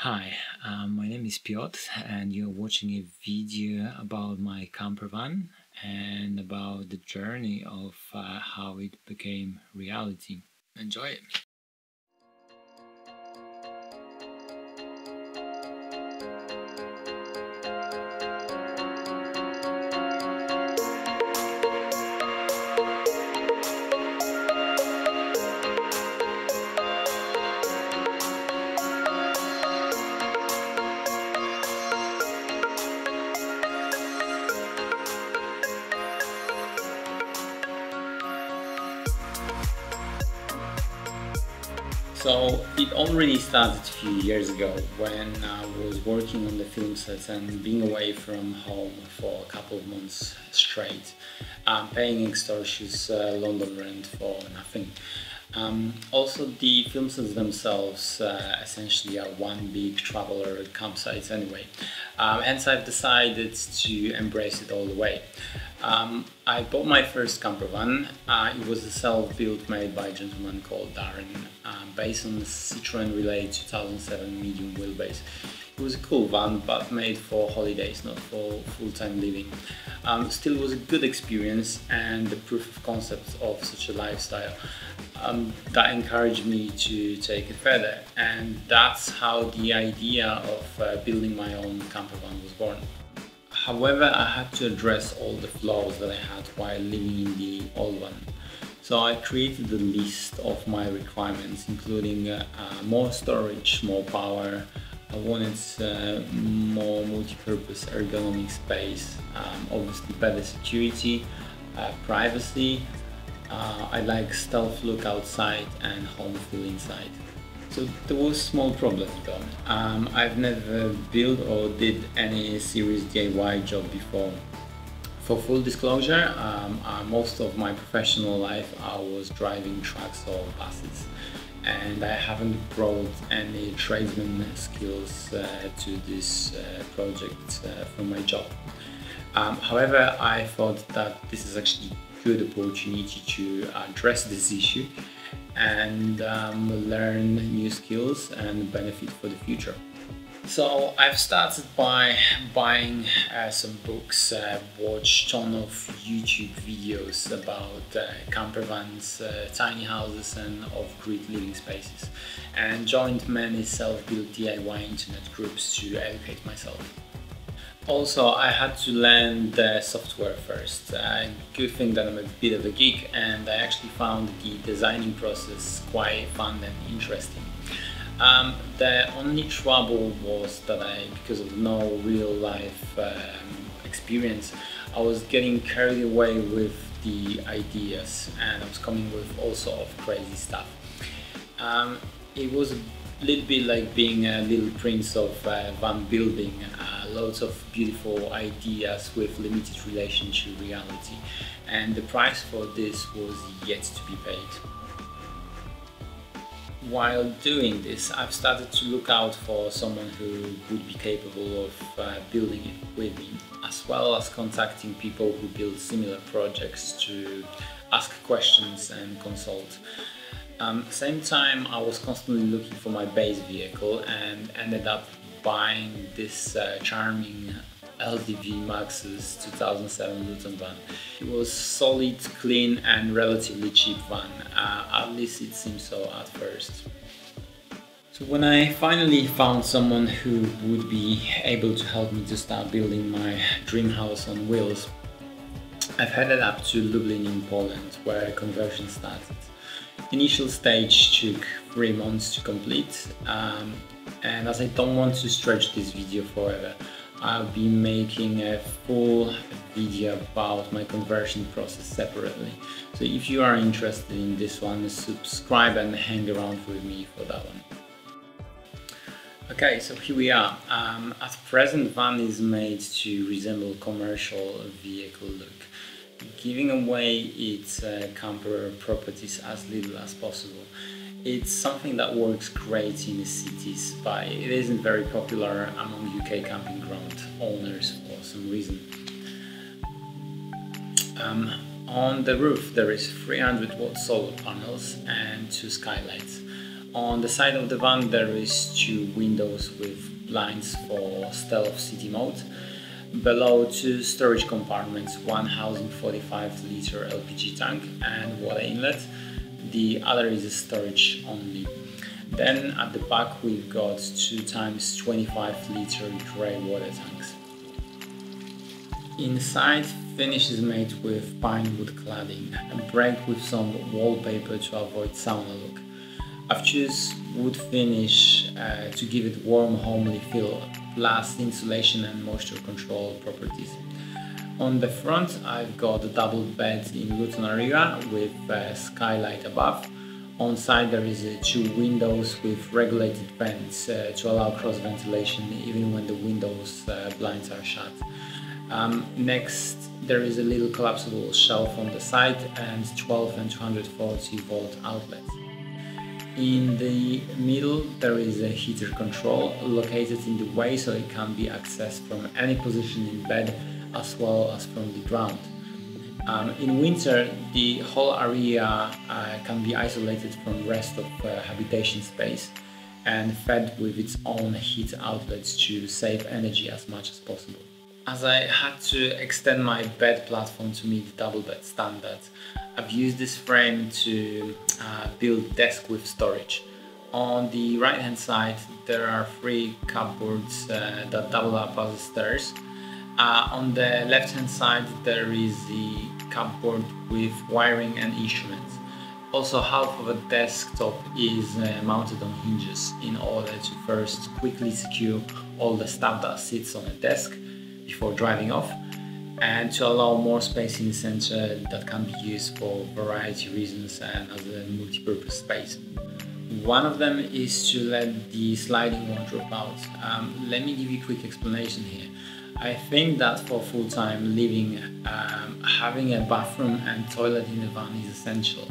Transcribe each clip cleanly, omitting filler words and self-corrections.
Hi, my name is Piotr and you're watching a video about my camper van and about the journey of how it became reality. Enjoy it! So it already started a few years ago when I was working on the film set and being away from home for a couple of months straight, paying extortionate London rent for nothing. Also, the film sets themselves essentially are one big traveler campsite anyway. Hence, I've decided to embrace it all the way. I bought my first camper van. It was a self-built made by a gentleman called Darren, based on the Citroen Relay 2007 medium wheelbase. It was a cool van, but made for holidays, not for full-time living. Still was a good experience and the proof of concept of such a lifestyle that encouraged me to take it further. And that's how the idea of building my own camper van was born. However, I had to address all the flaws that I had while living in the old one. So I created a list of my requirements, including more storage, more power. I wanted more multi-purpose ergonomic space, obviously better security, privacy. I like stealth look outside and home feel inside. So there was small problem though. I've never built or did any serious DIY job before. For full disclosure, most of my professional life I was driving trucks or buses, and I haven't brought any tradesman skills to this project from my job. However, I thought that this is actually a good opportunity to address this issue and learn new skills and benefit for the future. So I've started by buying some books, watched ton of YouTube videos about camper vans, tiny houses and off-grid living spaces, and joined many self-built DIY internet groups to educate myself. Also, I had to learn the software first. Good thing that I'm a bit of a geek and I actually found the designing process quite fun and interesting. The only trouble was that because of no real life experience, I was getting carried away with the ideas and I was coming with all sort of crazy stuff. It was a little bit like being a little prince of van building, loads of beautiful ideas with limited relation to reality, and the price for this was yet to be paid. While doing this, I've started to look out for someone who would be capable of building it with me, as well as contacting people who build similar projects to ask questions and consult. Same time, I was constantly looking for my base vehicle and ended up buying this charming LDV Maxus 2007 Luton van. It was solid, clean and relatively cheap van, at least it seemed so at first. So when I finally found someone who would be able to help me to start building my dream house on wheels, I've headed up to Lublin in Poland, where conversion started. Initial stage took 3 months to complete, and as I don't want to stretch this video forever, I'll be making a full video about my conversion process separately. So if you are interested in this one, subscribe and hang around with me for that one. Okay, so here we are. At present, van is made to resemble commercial vehicle look, giving away its camper properties as little as possible. It's something that works great in the cities, but it isn't very popular among UK camping ground owners for some reason. On the roof there is 300-watt solar panels and 2 skylights. On the side of the van there is 2 windows with blinds for stealth city mode. Below, 2 storage compartments, one housing 45-liter LPG tank and water inlet. The other is a storage only. Then at the back we've got 2 times 25-liter grey water tanks. Inside, finish is made with pine wood cladding and braked with some wallpaper to avoid sauna look. I've chosen wood finish to give it warm, homely feel, plus insulation and moisture control properties. On the front I've got a double bed in Luton area with a skylight above. On side there is 2 windows with regulated vents to allow cross ventilation even when the windows blinds are shut. Next there is a little collapsible shelf on the side and 12 and 240 volt outlets. In the middle there is a heater control located in the way so it can be accessed from any position in bed as well as from the ground. In winter the whole area can be isolated from the rest of habitation space and fed with its own heat outlets to save energy as much as possible. As I had to extend my bed platform to meet double bed standard, I've used this frame to build desk with storage. On the right hand side there are 3 cupboards that double up as stairs. On the left hand side there is the cupboard with wiring and instruments. Also, half of a desktop is mounted on hinges in order to first quickly secure all the stuff that sits on a desk before driving off, and to allow more space in the center that can be used for a variety of reasons and as a multi-purpose space. One of them is to let the sliding wardrobe out. Let me give you a quick explanation here. I think that for full-time living, having a bathroom and toilet in the van is essential.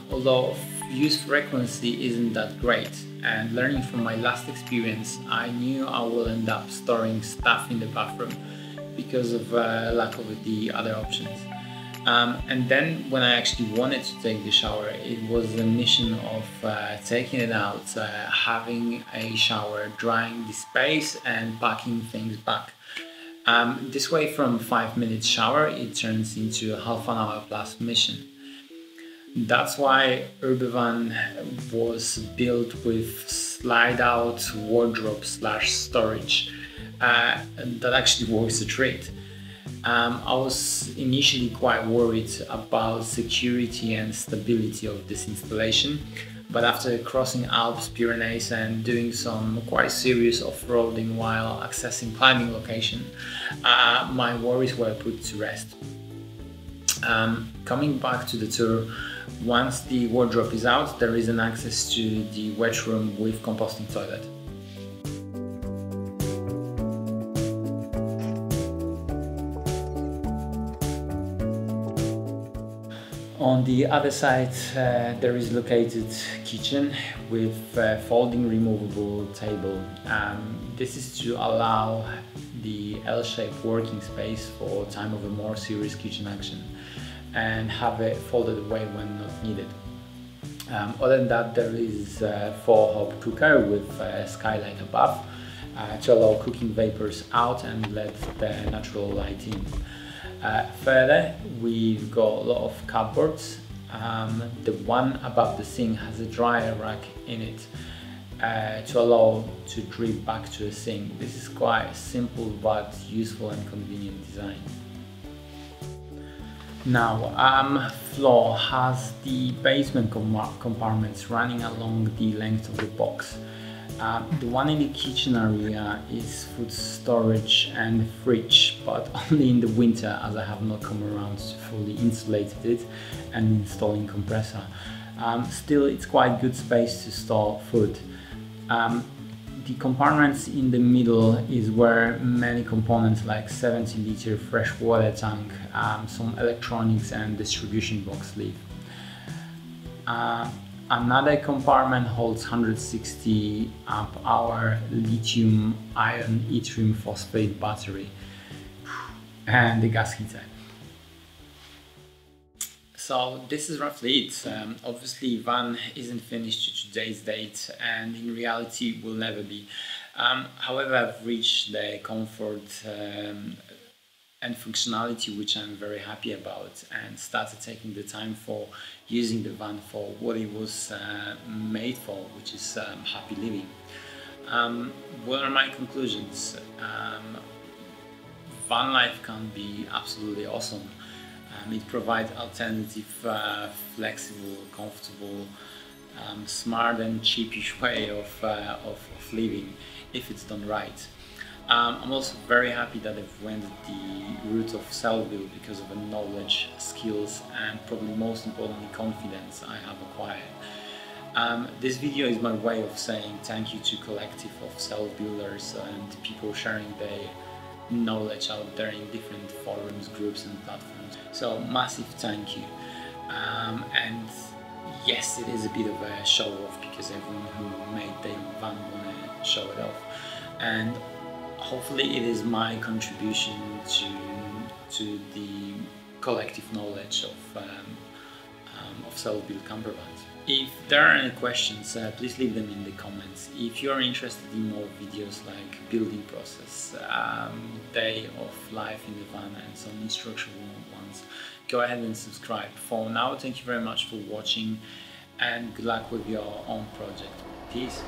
Although use frequency isn't that great, and learning from my last experience, I knew I will end up storing stuff in the bathroom because of lack of the other options. And then when I actually wanted to take the shower, it was a mission of taking it out, having a shower, drying the space and packing things back. This way, from 5-minute shower it turns into a half an hour plus mission. That's why Urbevan was built with slide out wardrobe / storage that actually works the trick. I was initially quite worried about security and stability of this installation, but after crossing Alps, Pyrenees and doing some quite serious off-roading while accessing climbing location, my worries were put to rest. Coming back to the tour, once the wardrobe is out, there is an access to the wet room with composting toilet. On the other side there is located kitchen with folding removable table. This is to allow the L-shaped working space for time of a more serious kitchen action and have it folded away when not needed. Other than that, there is a 4-hob cooker with a skylight above to allow cooking vapors out and let the natural light in. Further, we've got a lot of cupboards. The one above the sink has a dryer rack in it to allow to drip back to a sink. This is quite simple but useful and convenient design. Now, floor has the basement compartments running along the length of the box. The one in the kitchen area is food storage and fridge, but only in the winter, as I have not come around to fully insulate it and installing compressor. Still, it's quite good space to store food. The compartments in the middle is where many components like 70-liter fresh water tank, some electronics and distribution box live. Another compartment holds 160 amp hour lithium ion yttrium phosphate battery and the gas heater. So this is roughly it. Obviously, van isn't finished to today's date, and in reality will never be. However, I've reached the comfort and functionality which I'm very happy about, and started taking the time for using the van for what it was made for, which is happy living. What are my conclusions? Van life can be absolutely awesome. It provides alternative, flexible, comfortable, smart and cheapish way of living if it's done right. I'm also very happy that I've went the route of self-build because of the knowledge, skills, and probably most importantly confidence I have acquired. This video is my way of saying thank you to collective of self-builders and people sharing their knowledge out there in different forums, groups and platforms. So massive thank you. And yes, it is a bit of a show off because everyone who made their van want to show it off. And hopefully it is my contribution to the collective knowledge of self-built camper vans. If there are any questions, please leave them in the comments. If you're interested in more videos like building process, day of life in the van and some instructional ones, go ahead and subscribe. For now, thank you very much for watching and good luck with your own project. Peace.